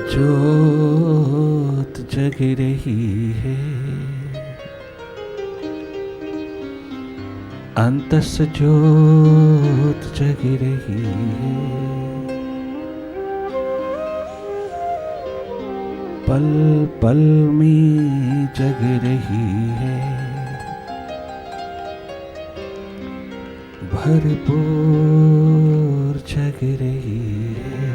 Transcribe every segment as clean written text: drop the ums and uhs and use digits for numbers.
ज्योत जग रही है, अंतस ज्योत जग रही है, पल पल में जग रही है, भरपूर जग रही है।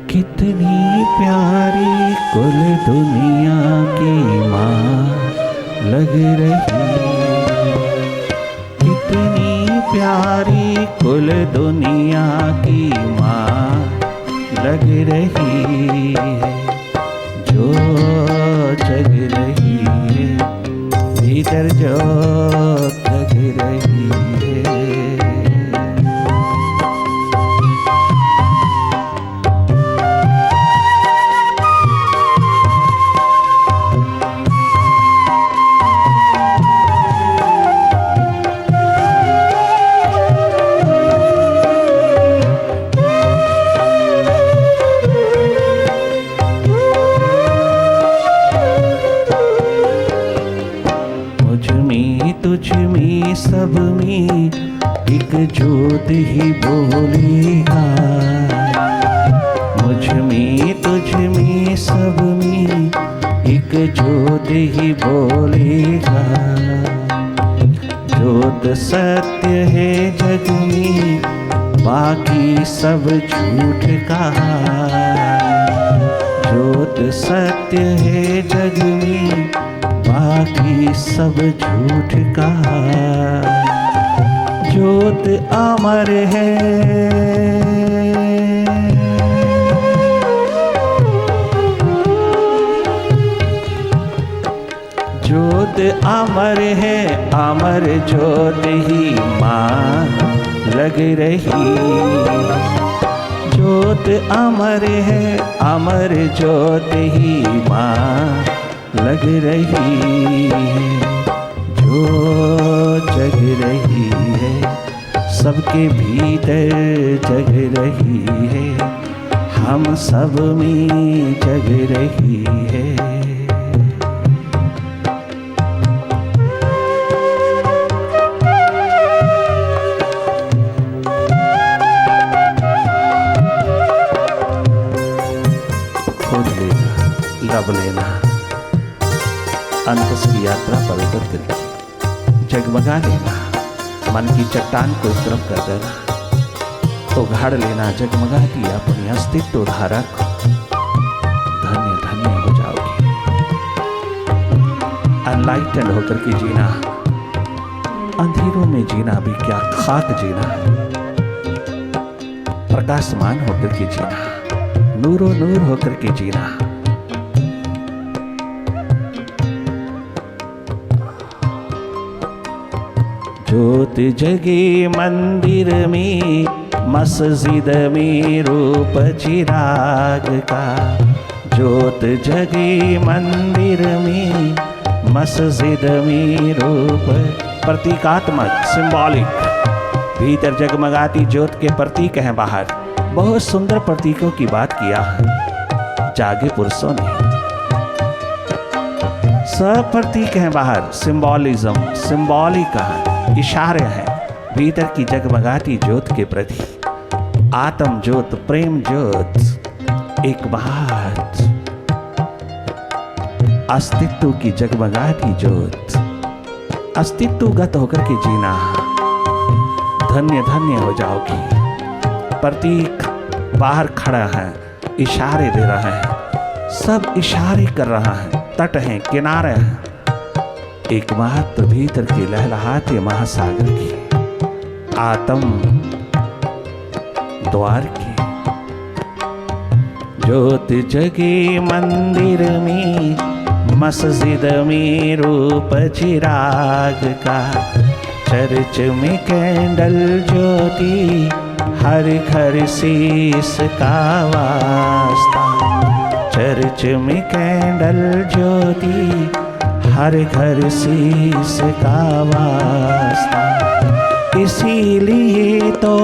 कितनी प्यारी कुल दुनिया की माँ लग रही है, कितनी प्यारी कुल दुनिया की माँ लग रही है, जो जग रही है, भीतर जो जग रही है। तुझ में सब में एक ज्योत ही बोलेगा, मुझ में तुझ में सब में एक ज्योत ही बोलेगा, ज्योत सत्य है जग में बाकी सब झूठ कहा, ज्योत सत्य है जग में बाकी सब झूठ कहा, ज्योत अमर है, ज्योत अमर है, अमर ज्योत ही माँ लग रही, ज्योत अमर है, अमर ज्योत ही माँ लग रही है, जो जग रही है, सबके भीतर जग रही है, हम सब में जग रही है। खोज लेना, लब लेना, अंतस की यात्रा पर उतर करके जगमगा लेना, मन की चट्टान को इस तरफ कर देना, तो उघाड़ लेना जगमगाती अपनी अस्तित्व धारा को, धन्य धन्य हो जाओगे। अनलाइटेंड होकर के जीना, अंधेरों में जीना भी क्या, खाक जीना, प्रकाशमान होकर के जीना, नूरो नूर होकर के जीना। ज्योत जगे मंदिर में, मस्जिद में रूप चिराग का, ज्योत जगे मंदिर में, मस्जिद में रूप, प्रतीकात्मक सिंबॉलिक, भीतर जगमगाती ज्योत के प्रतीक हैं बाहर। बहुत सुंदर प्रतीकों की बात किया है जागे पुरुषों ने, सब प्रतीक हैं बाहर, सिंबॉलिज्म, सिंबॉलिक है, इशारे हैं भीतर की जगमगाती ज्योत के प्रति। आत्म ज्योत, प्रेम ज्योत, एक बात, अस्तित्व की जगमगाती ज्योत, अस्तित्वगत होकर के जीना, धन्य धन्य हो जाओगी। प्रतीक बाहर खड़ा है, इशारे दे रहा है, सब इशारे कर रहा है, तट हैं, किनारे हैं, एक बात तो भीतर की लहलहाते महासागर की, आत्म द्वार की। ज्योत जगे मंदिर में, मस्जिद में रूप चिराग का, चर्च में कैंडल ज्योति, हर घर शीश का वास्ता, चर्च में कैंडल ज्योति, हर घर शीश का वास्ता, इसीलिए तो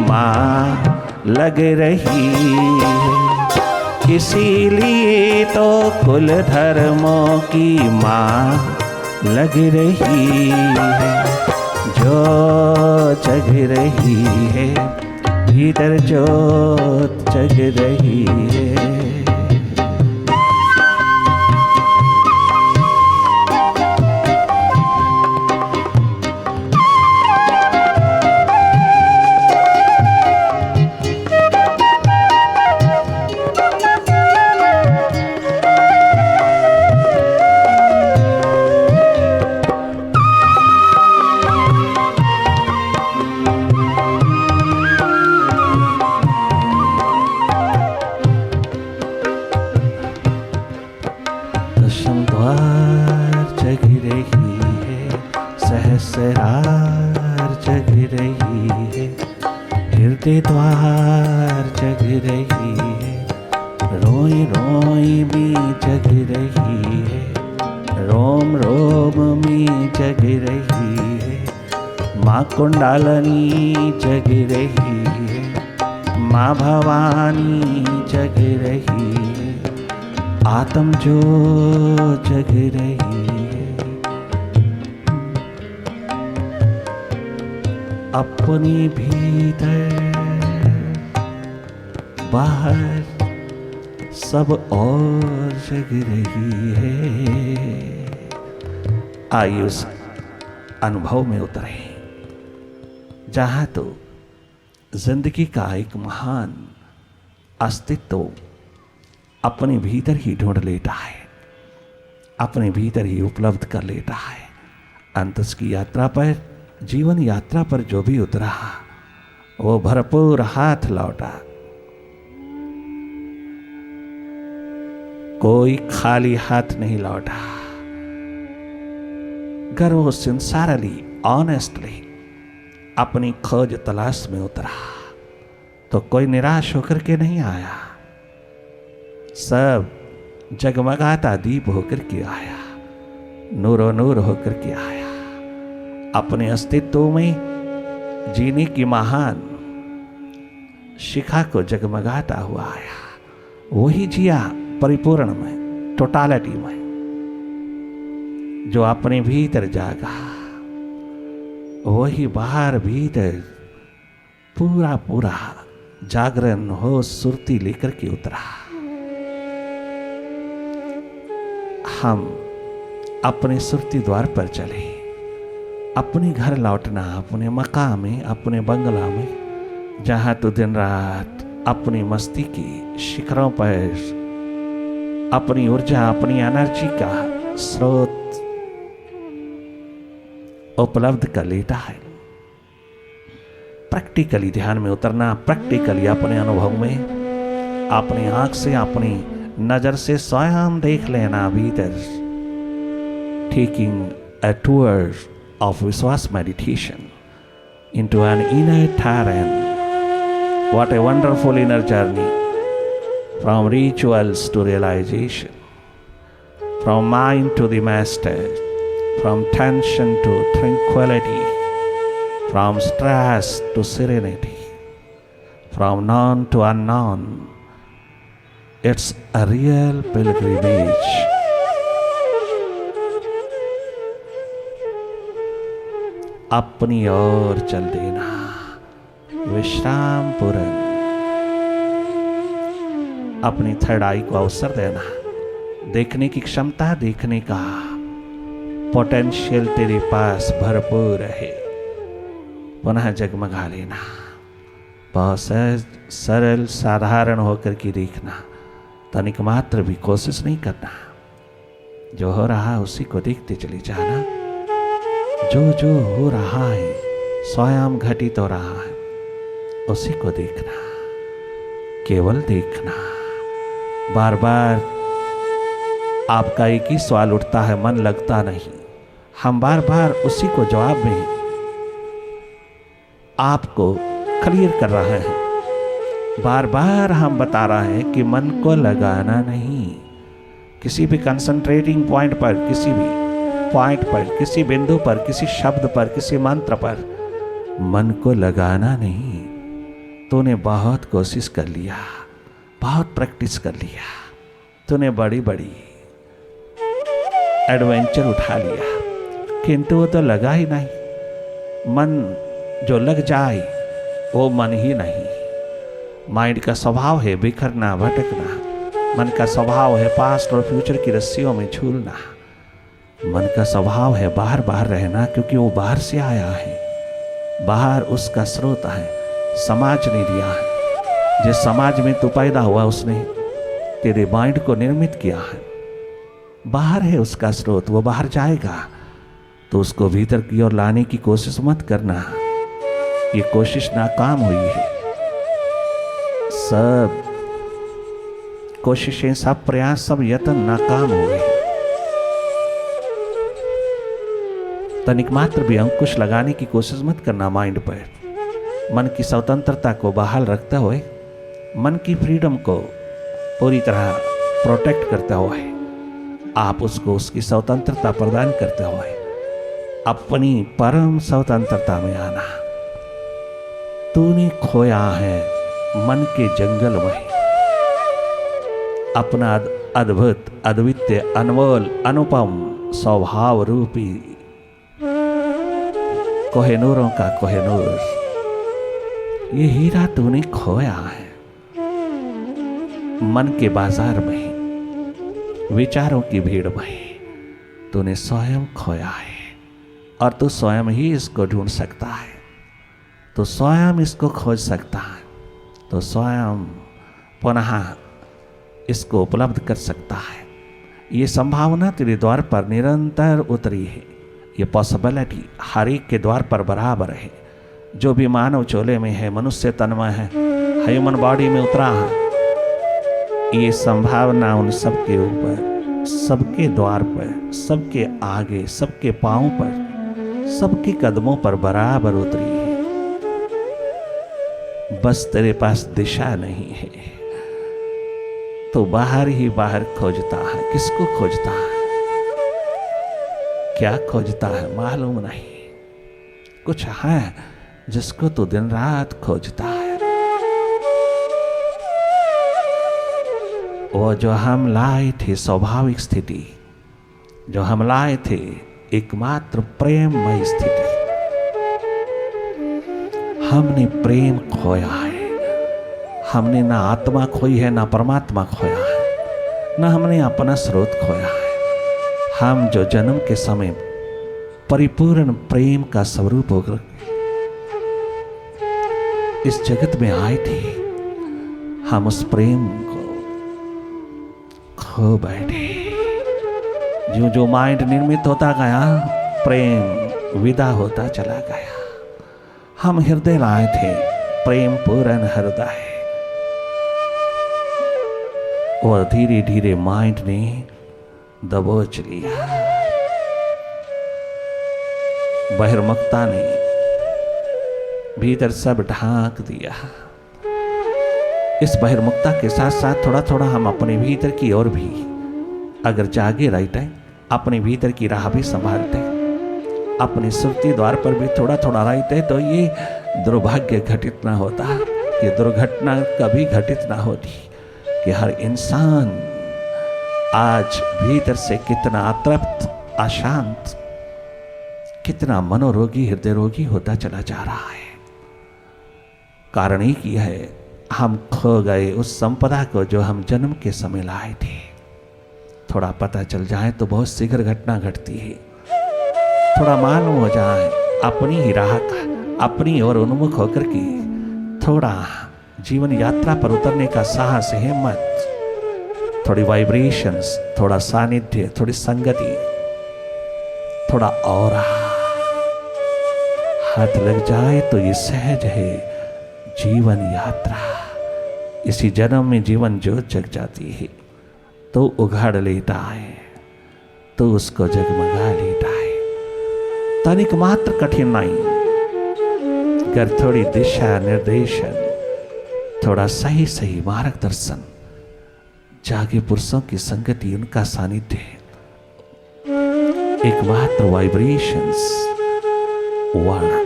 माँ लग रही है। इसीलिए तो कुल धर्मों की माँ लग रही है। जो जग रही है भीतर जोत जग रही है। सहस्रार जग रही है। हृदय द्वार जग रही है। रोई रोई में जग रही है। रोम रोम में जग रही है। माँ कुंडलनी जग रही है। माँ भवानी जग रही है। आत्म जो जग रही है। अपने भीतर बाहर सब और जग रही है। आइए उस अनुभव में उतरे जहां तो जिंदगी का एक महान अस्तित्व अपने भीतर ही ढूंढ लेता है, अपने भीतर ही उपलब्ध कर लेता है। अंतस की यात्रा पर, जीवन यात्रा पर जो भी उतरा वो भरपूर हाथ लौटा। कोई खाली हाथ नहीं लौटा। अगर वो सिंसारली, ऑनेस्टली अपनी खोज तलाश में उतरा तो कोई निराश होकर के नहीं आया। सब जगमगाता दीप होकर के आया, नूरो नूर होकर के आया। अपने अस्तित्व में जीने की महान शिखा को जगमगाता हुआ आया। वही जिया परिपूर्ण में, टोटालिटी में, जो अपने भीतर जागा वही बाहर भीतर पूरा पूरा जागरण हो सुरती लेकर के उतरा। हम अपने सुरती द्वार पर चले, अपने घर लौटना, अपने मकान में, अपने बंगला में, जहां तो दिन रात अपनी मस्ती की शिखरों पर अपनी ऊर्जा, अपनी एनर्जी का स्रोत उपलब्ध कर लेता है। प्रैक्टिकली ध्यान में उतरना, प्रैक्टिकली अपने अनुभव में, अपनी आंख से, अपनी नजर से स्वयं देख लेना भीतर। Taking a tour of Vishwas meditation into an inner terrain. What a wonderful inner journey, from rituals to realization, from mind to the master, from tension to tranquility, from stress to serenity, from known to unknown. It's a real pilgrimage. अपनी ओर चल देना, विश्राम पूर्ण, अपनी third आई को अवसर देना, देखने की क्षमता, देखने का पोटेंशियल तेरे पास भरपूर है। पुनः जगमगा लेना, बहुत सहज, सरल, साधारण होकर के देखना, तनिक मात्र भी कोशिश नहीं करना। जो हो रहा उसी को देखते चली जाना। जो जो हो रहा है स्वयं घटित हो रहा है, उसी को देखना, केवल देखना। बार बार आपका एक ही सवाल उठता है, मन लगता नहीं। हम बार बार उसी को जवाब में आपको क्लियर कर रहे हैं। बार बार हम बता रहे हैं कि मन को लगाना नहीं। किसी भी कंसंट्रेटिंग पॉइंट पर, किसी भी पॉइंट पर, किसी बिंदु पर, किसी शब्द पर, किसी मंत्र पर मन को लगाना नहीं। तूने बहुत कोशिश कर लिया, बहुत प्रैक्टिस कर लिया, तूने बड़ी बड़ी एडवेंचर उठा लिया, किंतु वो तो लगा ही नहीं। मन जो लग जाए वो मन ही नहीं। माइंड का स्वभाव है बिखरना, भटकना। मन का स्वभाव है पास्ट और फ्यूचर की रस्सियों में झूलना। मन का स्वभाव है बाहर बाहर रहना, क्योंकि वो बाहर से आया है, बाहर उसका स्रोत है, समाज ने दिया है। जिस समाज में तू पैदा हुआ उसने तेरे माइंड को निर्मित किया है। बाहर है उसका स्रोत, वो बाहर जाएगा, तो उसको भीतर की ओर लाने की कोशिश मत करना। ये कोशिश नाकाम हुई है। सब कोशिशें, सब प्रयास, सब यत्न नाकाम हुए। तनिक मात्र भी अंकुश लगाने की कोशिश मत करना माइंड पर। मन की स्वतंत्रता को बहाल रखते हुए, मन की फ्रीडम को पूरी तरह प्रोटेक्ट करते हुए, आप उसको उसकी स्वतंत्रता प्रदान करते हुए अपनी परम स्वतंत्रता में आना। तूने खोया है मन के जंगल में अपना अद्भुत, अद्वितीय, अनमोल, अनुपम स्वभाव रूपी कोहिनूरों का कोहिनूर। ये हीरा तूने खोया है मन के बाजार में, विचारों की भीड़ में तूने स्वयं खोया है। और तू स्वयं ही इसको ढूंढ सकता है, तो स्वयं इसको खोज सकता है, तो स्वयं पुनः इसको उपलब्ध कर सकता है। ये संभावना तेरे द्वार पर निरंतर उतरी है। ये पॉसिबिलिटी हर एक के द्वार पर बराबर है। जो भी मानव चोले में है, मनुष्य तन में है, ह्यूमन बॉडी में उतरा है, ये संभावना उन सबके ऊपर, सबके द्वार पर, सबके आगे, सबके पांव पर, सबके कदमों पर बराबर उतरी है। बस तेरे पास दिशा नहीं है, तो बाहर ही बाहर खोजता है। किसको खोजता है, क्या खोजता है मालूम नहीं। कुछ है जिसको तो दिन रात खोजता है। वो जो हम लाए थे स्वाभाविक स्थिति, जो हम लाए थे एकमात्र प्रेममय स्थिति, हमने प्रेम खोया है। हमने ना आत्मा खोई है, ना परमात्मा खोया है, ना हमने अपना स्रोत खोया है। हम जो जन्म के समय परिपूर्ण प्रेम का स्वरूप होकर इस जगत में आए थे, हम उस प्रेम को खो बैठे। जो जो माइंड निर्मित होता गया, प्रेम विदा होता चला गया। हम हृदय लाए थे, प्रेम पूर्ण हृदय, और धीरे धीरे माइंड ने दबोच लिया। बहिर्मुखता ने भीतर सब ढांक दिया। इस बहिर्मुखता के साथ साथ थोड़ा थोड़ा हम अपने भीतर की ओर भी अगर जागे रहते, अपने भीतर की राह भी संभालते, अपने सुरती द्वार पर भी थोड़ा थोड़ा रहते, तो ये दुर्भाग्य घटित ना होता, ये दुर्घटना कभी घटित ना होती कि हर इंसान आज भीतर से कितना अतृप्त, अशांत, कितना मनोरोगी, हृदय रोगी होता चला जा रहा है। कारण एक ही है, हम खो गए उस संपदा को जो हम जन्म के समय लाए थे। थोड़ा पता चल जाए तो बहुत शीघ्र घटना घटती है। थोड़ा मालूम हो जाए अपनी ही राह का, अपनी ओर उन्मुख होकर के थोड़ा जीवन यात्रा पर उतरने का साहस, हिम्मत, थोड़ी वाइब्रेशंस, थोड़ा सानिध्य, थोड़ी संगति, थोड़ा औरा हाथ लग जाए तो ये सहज है जीवन यात्रा। इसी जन्म में जीवन ज्योत जग जाती है, तो उघाड़ लेता है, तो उसको जगमगा लेता है। तनिक मात्र कठिनाई, कर थोड़ी दिशा निर्देशन, थोड़ा सही सही मार्गदर्शन, जागे पुरुषों की संगति, उनका सानिध्य, एकमात्र vibrations work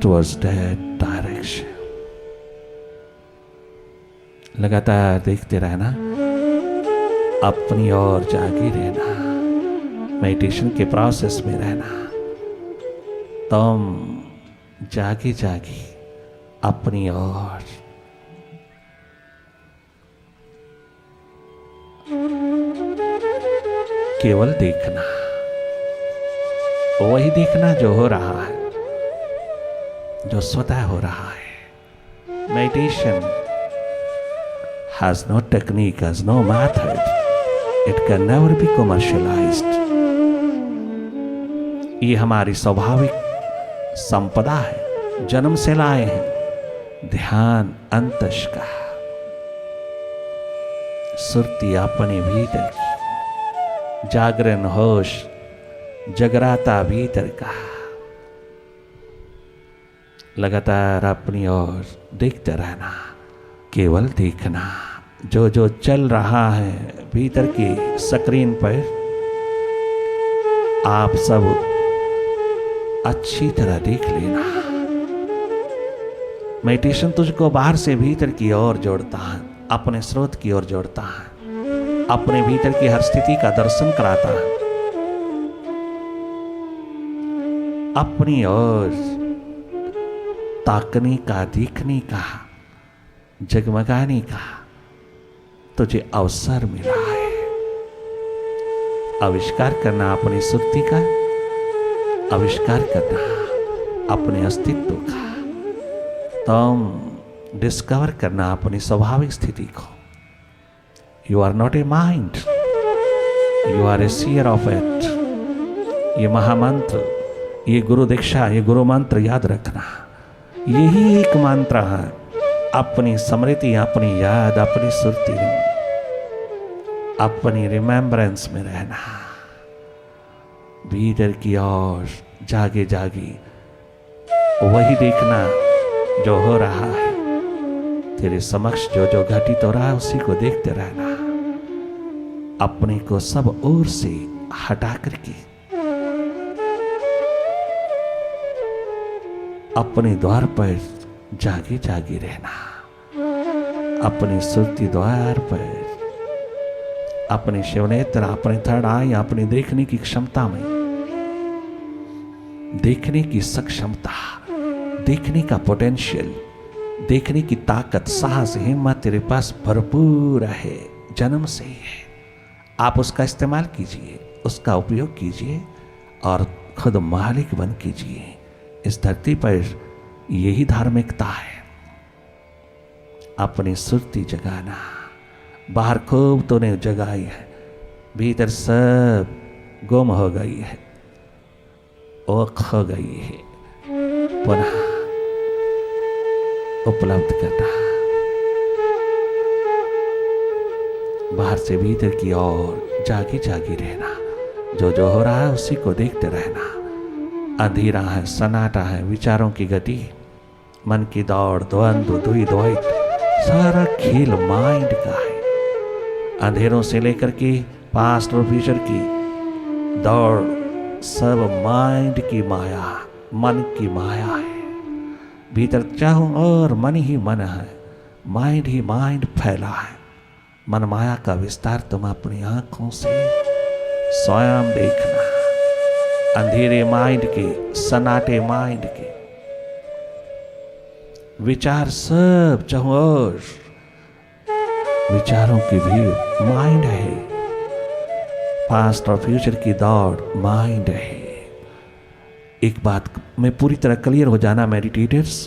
towards that direction. लक्ष्य। लगातार देखते रहना, अपनी ओर जागी रहना, मेडिटेशन के प्रोसेस में रहना। तुम जागी जागी अपनी ओर केवल देखना, वही देखना जो हो रहा है, जो स्वतः हो रहा है। Meditation has no technique, has no method. It can never be commercialized. ये हमारी स्वाभाविक संपदा है, जन्म से लाए हैं। ध्यान अंतश का, सुरती अपने भीतर की, जागरण होश जगराता भीतर का। लगातार अपनी ओर देखते रहना, केवल देखना। जो जो चल रहा है भीतर की स्क्रीन पर, आप सब अच्छी तरह देख लेना। मेडिटेशन तुझको बाहर से भीतर की ओर जोड़ता है, अपने स्रोत की ओर जोड़ता है, अपने भीतर की हर स्थिति का दर्शन कराता है। अपनी ओर ताकने का, देखने का, जगमगाने का तुझे अवसर मिला है। आविष्कार करना अपनी सुरती का, आविष्कार करना अपने अस्तित्व का। तुम डिस्कवर करना अपनी स्वाभाविक स्थिति को। You are not a mind, you are a seer of it. ये महामंत्र, ये गुरु दीक्षा, ये गुरु मंत्र याद रखना। यही एक मंत्र है। अपनी स्मृति, अपनी याद, अपनी सुरती, अपनी रिमेम्बरेंस में रहना। भीतर की ओर जागे जागे वही देखना जो हो रहा है। तेरे समक्ष जो जो घटित हो रहा है उसी को देखते रहना। अपने को सब ओर से हटा करके अपने द्वार पर जागे जागे रहना। अपनी सुरती द्वार पर, अपने शिवनेत्र, अपने थर्ड आई, अपने देखने की क्षमता में, देखने की सक्षमता, देखने का पोटेंशियल, देखने की ताकत, साहस, हिम्मत तेरे पास भरपूर है, जन्म से ही है। आप उसका इस्तेमाल कीजिए, उसका उपयोग कीजिए और खुद मालिक बन कीजिए। इस धरती पर यही धार्मिकता है। अपनी सुरती जगाना। बाहर खूब तूने जगाई है, भीतर सब गुम हो गई है, वो खो गई है। पुनः उपलब्ध करना। बाहर से भीतर की ओर जागी जागी रहना। जो जो हो रहा है उसी को देखते रहना। अंधेरा है, सन्नाटा है, विचारों की गति, मन की दौड़, द्वंद्व, द्वैत, सारा खेल माइंड का है। अंधेरों से लेकर के पास्ट और फ्यूचर की दौड़ सब माइंड की माया, मन की माया है। भीतर चाहूं और मन ही मन है, माइंड ही माइंड फैला है। मन माया का विस्तार तुम अपनी आंखों से स्वयं देखना। अंधेरे माइंड के, सन्नाटे माइंड के विचार सब चाहूं और विचारों की भीड़ माइंड है। पास्ट और फ्यूचर की दौड़ माइंड है। एक बात में पूरी तरह क्लियर हो जाना मेडिटेटर्स,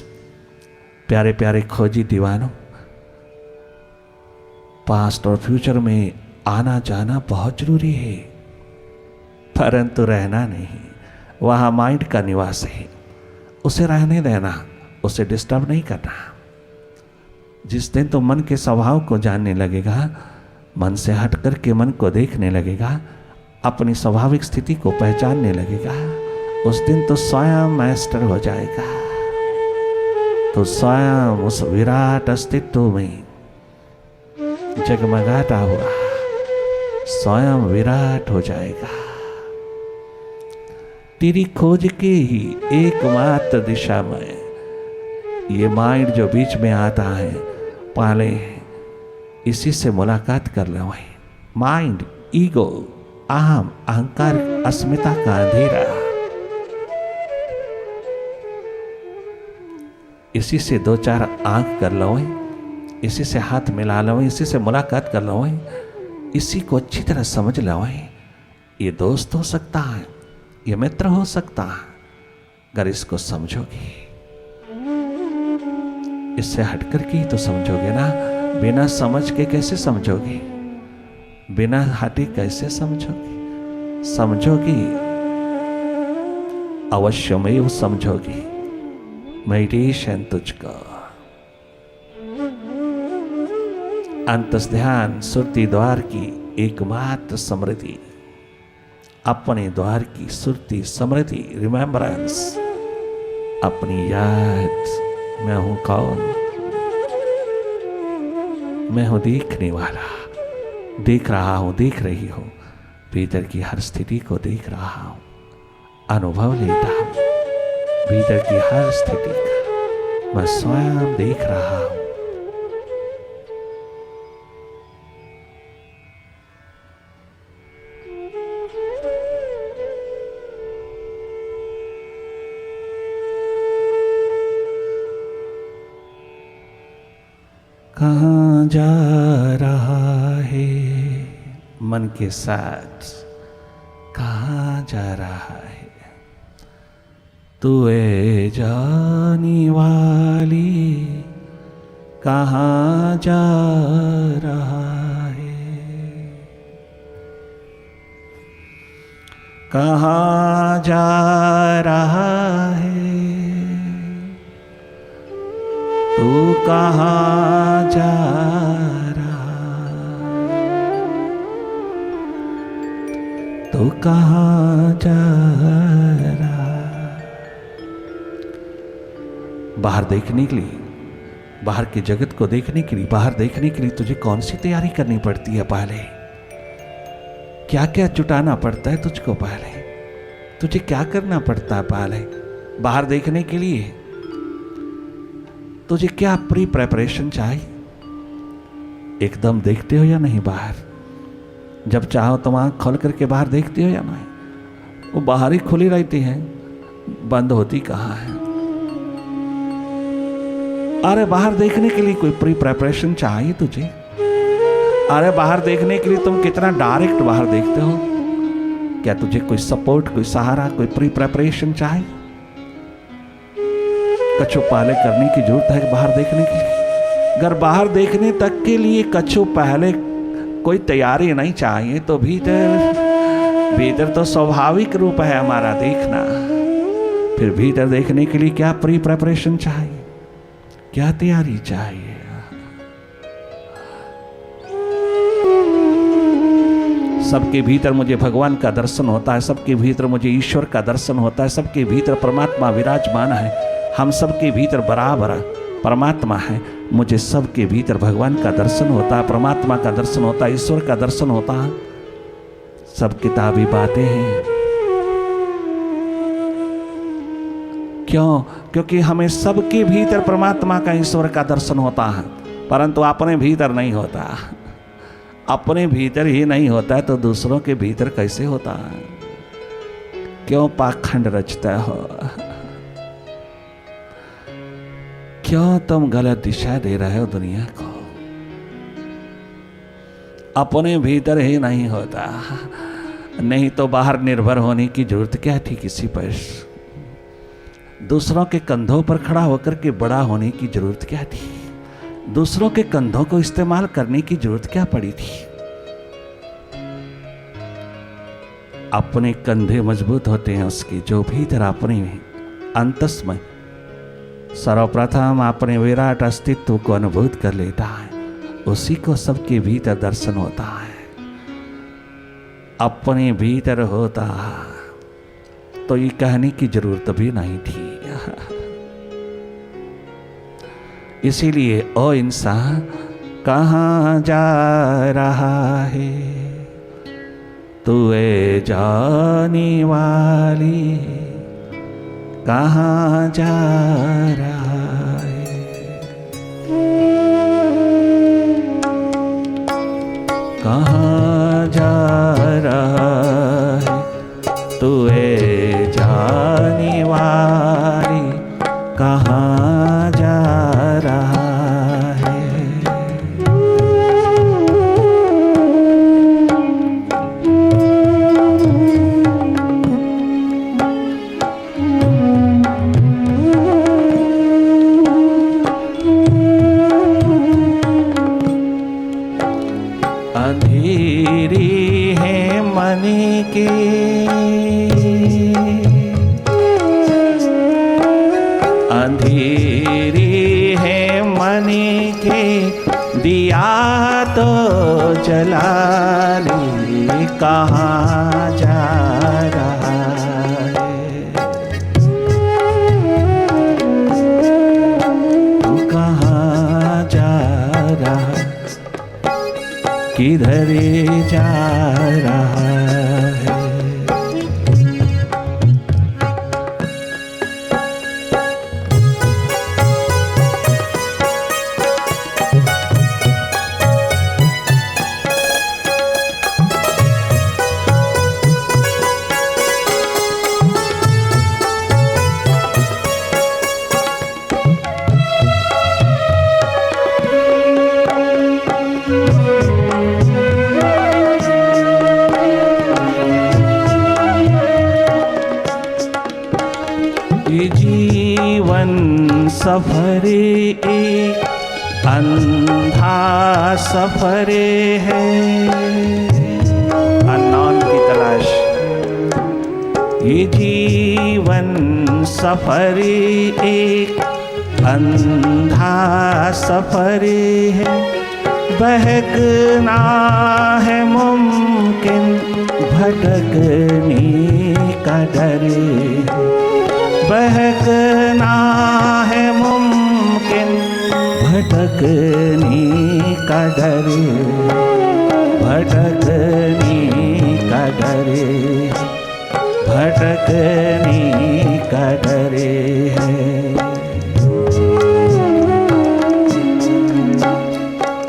प्यारे प्यारे खोजी दीवानों, पास्ट और फ्यूचर में आना जाना बहुत जरूरी है, परंतु रहना नहीं। वहां माइंड का निवास है, उसे रहने देना, उसे डिस्टर्ब नहीं करना। जिस दिन तो मन के स्वभाव को जानने लगेगा, मन से हट करके मन को देखने लगेगा, अपनी स्वाभाविक स्थिति को पहचानने लगेगा, उस दिन तो स्वयं मास्टर हो जाएगा। तो स्वयं उस विराट अस्तित्व में जगमगाता हुआ स्वयं विराट हो जाएगा। तेरी खोज के ही एकमात्र दिशा में ये माइंड जो बीच में आता है, पहले इसी से मुलाकात कर लो भाई। माइंड, ईगो, अहम, अहंकार, अस्मिता का अंधेरा, इसी से दो चार आंख कर लो, इसी से हाथ मिला लो, इसी से मुलाकात कर लो, इसी को अच्छी तरह समझ लो। ये दोस्त हो सकता है, ये मित्र हो सकता है, अगर इसको समझोगे, इससे हटकर के ही तो समझोगे ना। बिना समझ के कैसे समझोगे? बिना हटे कैसे समझोगे? समझोगी, अवश्य में वो समझोगी। मेडिटेशन तुझको अंतस ध्यान सुरती द्वार की एकमात्र समृद्धि, अपने द्वार की सुरती समृद्धि, रिमेम्बरेंस, अपनी याद। मैं हूं कौन? मैं हूं देखने वाला, देख रहा हूं, देख रही हूं, भीतर की हर स्थिति को देख रहा हूं, अनुभव लेता हूं, भीतर की हर स्थिति का मैं स्वयं देख रहा हूं। कहाँ जा रहा है मन के साथ, कहाँ जा रहा है तू ए जाने वाली, कहाँ जा रहा है, कहाँ जा रहा है तू, कहाँ जा रहा, तू कहाँ जा रहा। बाहर देखने के लिए, बाहर के जगत को देखने के लिए, बाहर देखने के लिए तुझे कौन सी तैयारी करनी पड़ती है? पहले क्या क्या जुटाना पड़ता है तुझको? पहले तुझे क्या करना पड़ता है? पहले बाहर देखने के लिए तुझे क्या प्री प्रेपरेशन चाहिए? एकदम देखते हो या नहीं बाहर? जब चाहो तो आंख खोल करके बाहर देखते हो या नहीं? वो बाहर ही खुली रहती है, बंद होती कहाँ है? अरे बाहर देखने के लिए कोई प्री प्रेपरेशन चाहिए तुझे? अरे बाहर देखने के लिए तुम कितना डायरेक्ट बाहर देखते हो? क्या तुझे कोई सपोर्ट, कोई सहारा, कोई प्री प्रेपरेशन चाहिए? कछु पहले करने की जरूरत है बाहर देखने के लिए? अगर बाहर देखने तक के लिए कछु पहले कोई तैयारी नहीं चाहिए तो भीतर तो स्वाभाविक रूप है हमारा देखना। फिर भीतर देखने के लिए क्या प्री प्रेपरेशन चाहिए, क्या तैयारी चाहिए? सबके भीतर मुझे भगवान का दर्शन होता है, सबके भीतर मुझे ईश्वर का दर्शन होता है, सबके भीतर परमात्मा विराजमान है, हम सबके भीतर बराबर परमात्मा है। मुझे सबके भीतर भगवान का दर्शन होता है, परमात्मा का दर्शन होता है, ईश्वर का दर्शन होता है। सब किताबी बातें हैं। क्यों? क्योंकि हमें सबके भीतर परमात्मा का, ईश्वर का दर्शन होता है, परंतु अपने भीतर नहीं होता। अपने भीतर ही नहीं होता है तो दूसरों के भीतर कैसे होता है? क्यों पाखंड रचता हो? क्यों तुम गलत दिशा दे रहे हो दुनिया को? अपने भीतर ही नहीं होता, नहीं तो बाहर निर्भर होने की जरूरत क्या थी किसी पर? दूसरों के कंधों पर खड़ा होकर के बड़ा होने की जरूरत क्या थी? दूसरों के कंधों को इस्तेमाल करने की जरूरत क्या पड़ी थी? अपने कंधे मजबूत होते हैं उसके जो भीतर अपने अंतस में सर्वप्रथम अपने विराट अस्तित्व को अनुभूत कर लेता है, उसी को सबके भीतर दर्शन होता है। अपने भीतर होता तो ये कहने की जरूरत भी नहीं थी। इसीलिए ओ इंसान कहाँ जा रहा है तू ए जाने वाली, कहाँ जा रहा है के, अंधेरे है मन के, दिया तो जला ले, कहाँ जा रहा है, तू कहाँ जा रहा, किधर जा रहा है। जीवन सफर एक अंधा सफर है, अननोन की तलाश। ये जीवन सफर एक अंधा सफर है, बहकना है मुमकिन, भटकने का डर है, बहकना है मुमकिन, भटकने का डर, भटकने का डर, भटकने का डर है।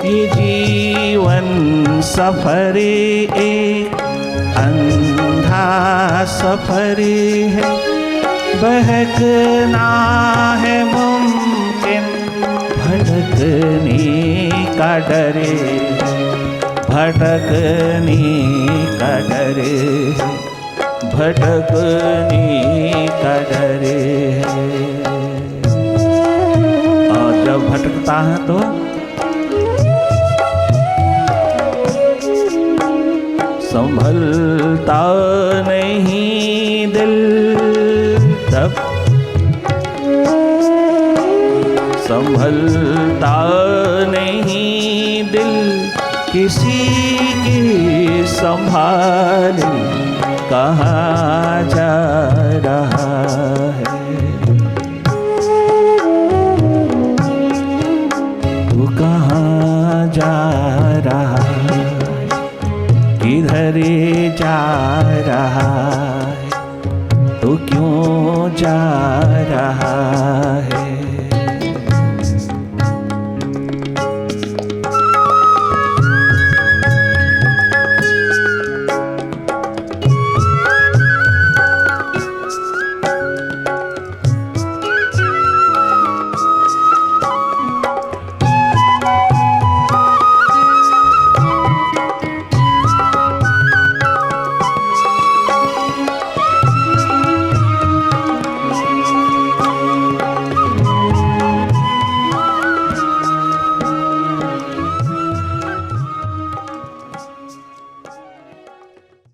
ये जीवन सफर एक अंधा सफर है, बहकना है मुमकिन, भटकने का डर, भटकने का डर, भटकने का डर है। और जब भटकता है तो संभलता नहीं दिल, तब संभलता नहीं दिल, किसी की संभाल, कहाँ जा रहा है, तू कहाँ जा रहा है, किधर जा रहा है, तो क्यों जा रहा